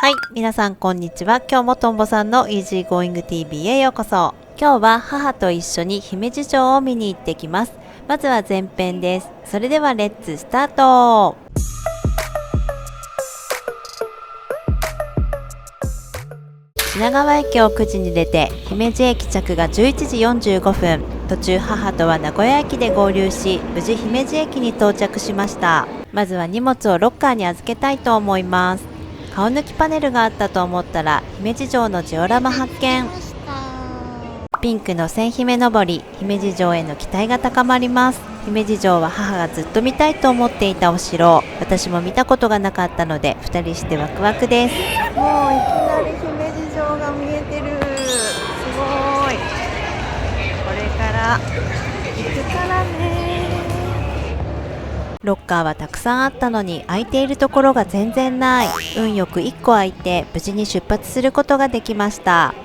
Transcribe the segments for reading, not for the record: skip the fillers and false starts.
はい、皆さんこんにちは。今日もとんぼさんの Easy Going TV へようこそ。今日は母と一緒に姫路城を見に行ってきます。まずは前編です。それではレッツスタート。品川駅を9時に出て姫路駅着が11時45分。途中母とは名古屋駅で合流し、無事姫路駅に到着しました。まずは荷物をロッカーに預けたいと思います。顔抜きパネルがあったと思ったら姫路城のジオラマ発見。ピンクの千姫登り、姫路城への期待が高まります。姫路城は母がずっと見たいと思っていたお城。私も見たことがなかったので2人してワクワクです。もういきなり姫路城が見えてる。すごい。これから行くからね。ロッカーはたくさんあったのに空いているところが全然ない。運よく1個空いて無事に出発することができました。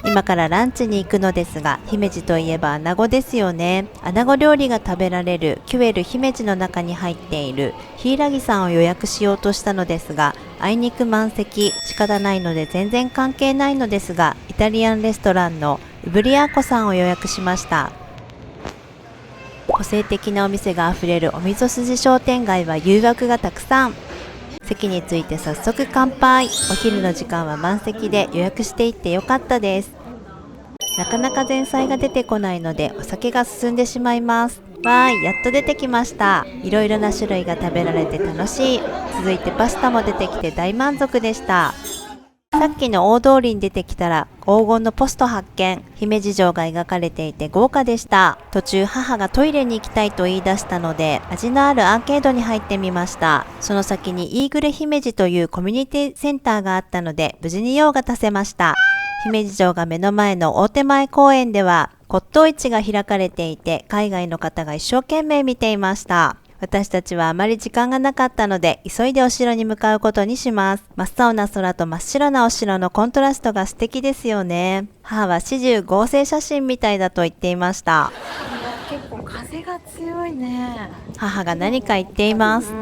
今からランチに行くのですが、姫路といえば穴子ですよね。穴子料理が食べられるキュエル姫路の中に入っている柊さんを予約しようとしたのですが、あいにく満席。仕方ないので全然関係ないのですが、イタリアンレストランのウブリアーコさんを予約しました。個性的なお店があふれるお味噌筋商店街は誘惑がたくさん。席に着いて早速乾杯。お昼の時間は満席で予約していってよかったです。なかなか前菜が出てこないのでお酒が進んでしまいます。わーい、やっと出てきました。いろいろな種類が食べられて楽しい。続いてパスタも出てきて大満足でした。さっきの大通りに出てきたら黄金のポスト発見。姫路城が描かれていて豪華でした。途中母がトイレに行きたいと言い出したので、味のあるアーケードに入ってみました。その先にイーグル姫路というコミュニティセンターがあったので無事に用が足せました。姫路城が目の前の大手前公園では骨董市が開かれていて、海外の方が一生懸命見ていました。私たちはあまり時間がなかったので急いでお城に向かうことにします。真っ青な空と真っ白なお城のコントラストが素敵ですよね。母は始終合成写真みたいだと言っていました。結構風が強いね。母が何か言っています。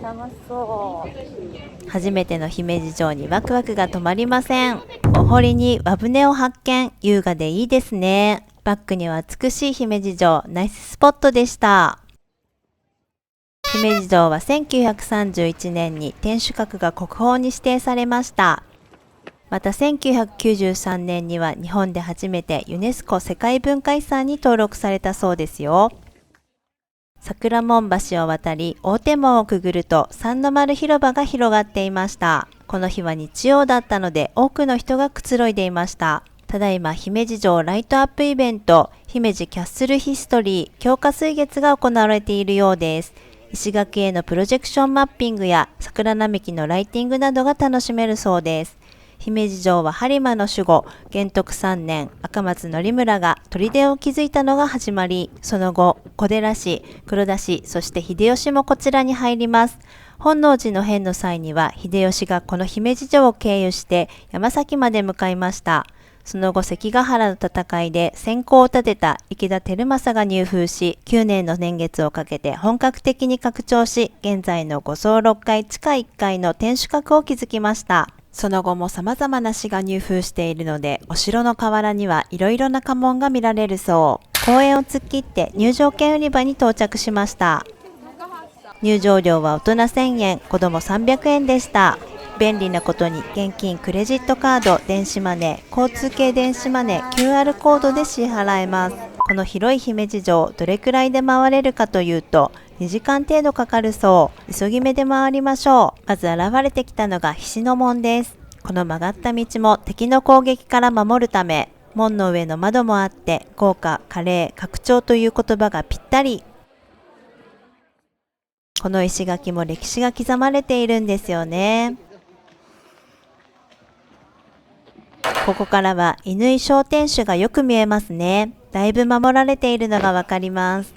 楽しそ初めての姫路城にワクワクが止まりません。お堀に和船を発見。優雅でいいですね。バックには美しい姫路城、ナイススポットでした。姫路城は1931年に天守閣が国宝に指定されました。また1993年には日本で初めてユネスコ世界文化遺産に登録されたそうですよ。桜門橋を渡り大手門をくぐると三の丸広場が広がっていました。この日は日曜だったので多くの人がくつろいでいました。ただいま姫路城ライトアップイベント、姫路キャッスルヒストリー強化水月が行われているようです。石垣へのプロジェクションマッピングや桜並木のライティングなどが楽しめるそうです。姫路城は播磨の守護、元徳3年、赤松則村が砦を築いたのが始まり、その後、小寺市、黒田市、そして秀吉もこちらに入ります。本能寺の変の際には、秀吉がこの姫路城を経由して山崎まで向かいました。その後、関ヶ原の戦いで先行を立てた池田輝政が入封し、9年の年月をかけて本格的に拡張し、現在の5層6階地下1階の天守閣を築きました。その後も様々な市が入封しているので、お城の河原にはいろいろな家紋が見られるそう。公園を突っ切って入場券売り場に到着しました。入場料は大人1000円、子供300円でした。便利なことに現金、クレジットカード、電子マネー、交通系電子マネー、QR コードで支払えます。この広い姫路城、どれくらいで回れるかというと、2時間程度かかるそう。急ぎ目で回りましょう。まず現れてきたのが菱の門です。この曲がった道も敵の攻撃から守るため、門の上の窓もあって、豪華、華麗、拡張という言葉がぴったり。この石垣も歴史が刻まれているんですよね。ここからは乾小天守がよく見えますね。だいぶ守られているのがわかります。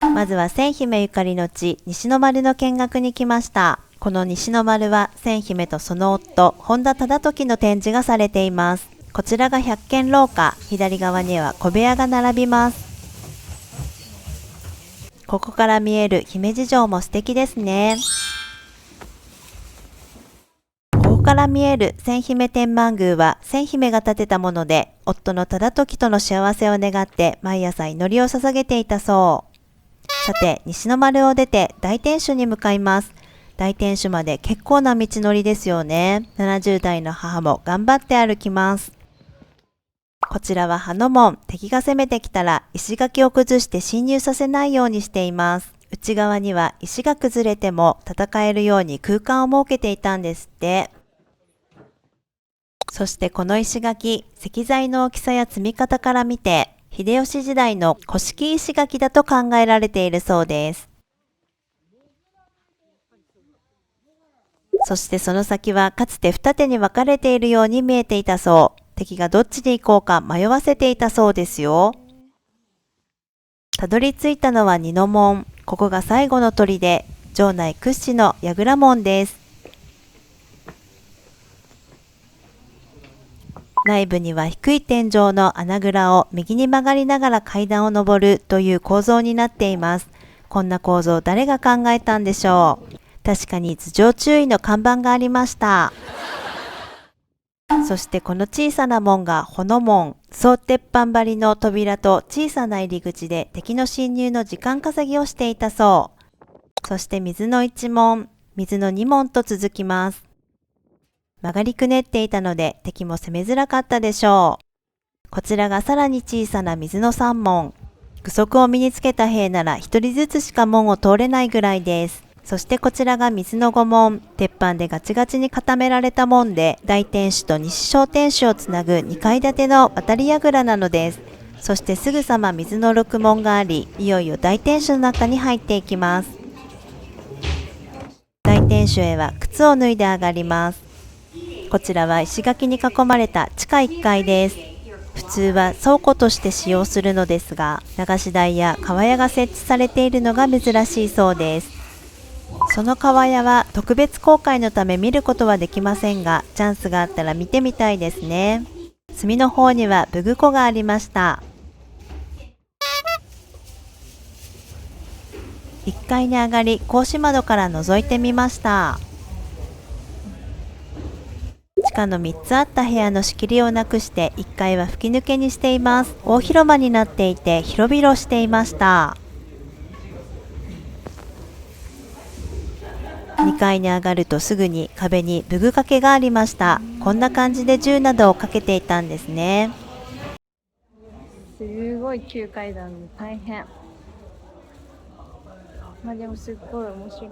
まずは千姫ゆかりの地、西の丸の見学に来ました。この西の丸は千姫とその夫、本田忠時の展示がされています。こちらが百軒廊下、左側には小部屋が並びます。ここから見える姫路城も素敵ですね。から見える千姫天満宮は千姫が建てたもので、夫の忠時との幸せを願って毎朝祈りを捧げていたそう。さて、西の丸を出て大天守に向かいます。大天守まで結構な道のりですよね。70代の母も頑張って歩きます。こちらは葉の門、敵が攻めてきたら石垣を崩して侵入させないようにしています。内側には石が崩れても戦えるように空間を設けていたんですって。そしてこの石垣、石材の大きさや積み方から見て、秀吉時代の古式石垣だと考えられているそうです。そしてその先はかつて二手に分かれているように見えていたそう。敵がどっちに行こうか迷わせていたそうですよ。たどり着いたのは二の門。ここが最後の砦で、城内屈指の櫓門です。内部には低い天井の穴蔵を右に曲がりながら階段を上るという構造になっています。こんな構造誰が考えたんでしょう。確かに頭上注意の看板がありました。そしてこの小さな門が穂の門。総鉄板張りの扉と小さな入り口で敵の侵入の時間稼ぎをしていたそう。そして水の一門、水の二門と続きます。曲がりくねっていたので敵も攻めづらかったでしょう。こちらがさらに小さな水の三門。具足を身につけた兵なら一人ずつしか門を通れないぐらいです。そしてこちらが水の五門。鉄板でガチガチに固められた門で、大天守と西小天守をつなぐ2階建ての渡り櫓なのです。そしてすぐさま水の六門があり、いよいよ大天守の中に入っていきます。大天守へは靴を脱いで上がります。こちらは石垣に囲まれた地下1階です。普通は倉庫として使用するのですが、流し台や川屋が設置されているのが珍しいそうです。その川屋は特別公開のため見ることはできませんが、チャンスがあったら見てみたいですね。隅の方には武具庫がありました。1階に上がり、格子窓から覗いてみました。地下の3つあった部屋の仕切りをなくして1階は吹き抜けにしています。大広間になっていて広々していました。2階に上がるとすぐに壁に武具掛けがありました。こんな感じで銃などをかけていたんですね。すごい急階段大変。まあでもすっごい面白い。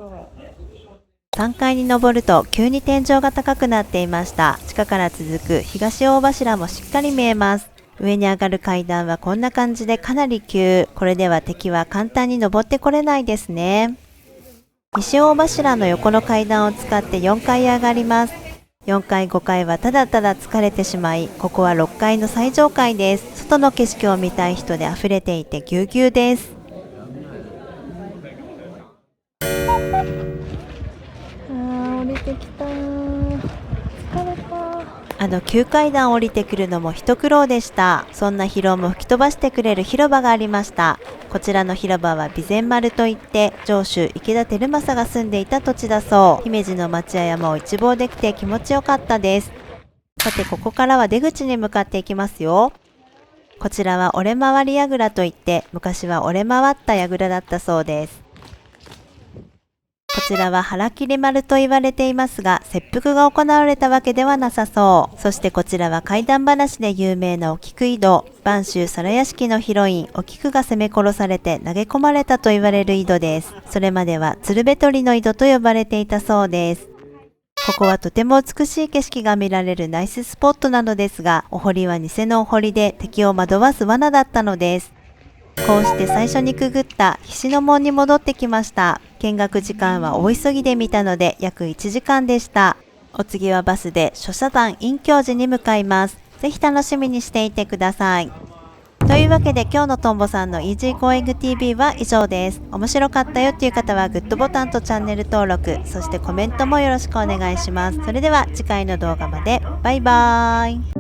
3階に上ると急に天井が高くなっていました。地下から続く東大柱もしっかり見えます。上に上がる階段はこんな感じでかなり急。これでは敵は簡単に登ってこれないですね。西大柱の横の階段を使って4階へ上がります。4階5階はただただ疲れてしまい、ここは6階の最上階です。外の景色を見たい人で溢れていてぎゅうぎゅうです。降りてきた。疲れた。急階段を降りてくるのも一苦労でした。そんな疲労も吹き飛ばしてくれる広場がありました。こちらの広場は備前丸といって、城主池田輝政が住んでいた土地だそう。姫路の町や山を一望できて気持ちよかったです。さて、ここからは出口に向かっていきますよ。こちらは折れ回り櫓といって、昔は折れ回った櫓だったそうです。こちらは腹切り丸と言われていますが、切腹が行われたわけではなさそう。そしてこちらは怪談話で有名なお菊井戸。播州皿屋敷のヒロイン、お菊が攻め殺されて投げ込まれたと言われる井戸です。それまでは鶴瓶取りの井戸と呼ばれていたそうです。ここはとても美しい景色が見られるナイススポットなのですが、お堀は偽のお堀で敵を惑わす罠だったのです。こうして最初にくぐった菱の門に戻ってきました。見学時間は大急ぎで見たので約1時間でした。お次はバスで諸社山隠居寺に向かいます。ぜひ楽しみにしていてください。というわけで今日のとんぼさんの Easy Going TV は以上です。面白かったよっていう方はグッドボタンとチャンネル登録、そしてコメントもよろしくお願いします。それでは次回の動画まで。バイバーイ。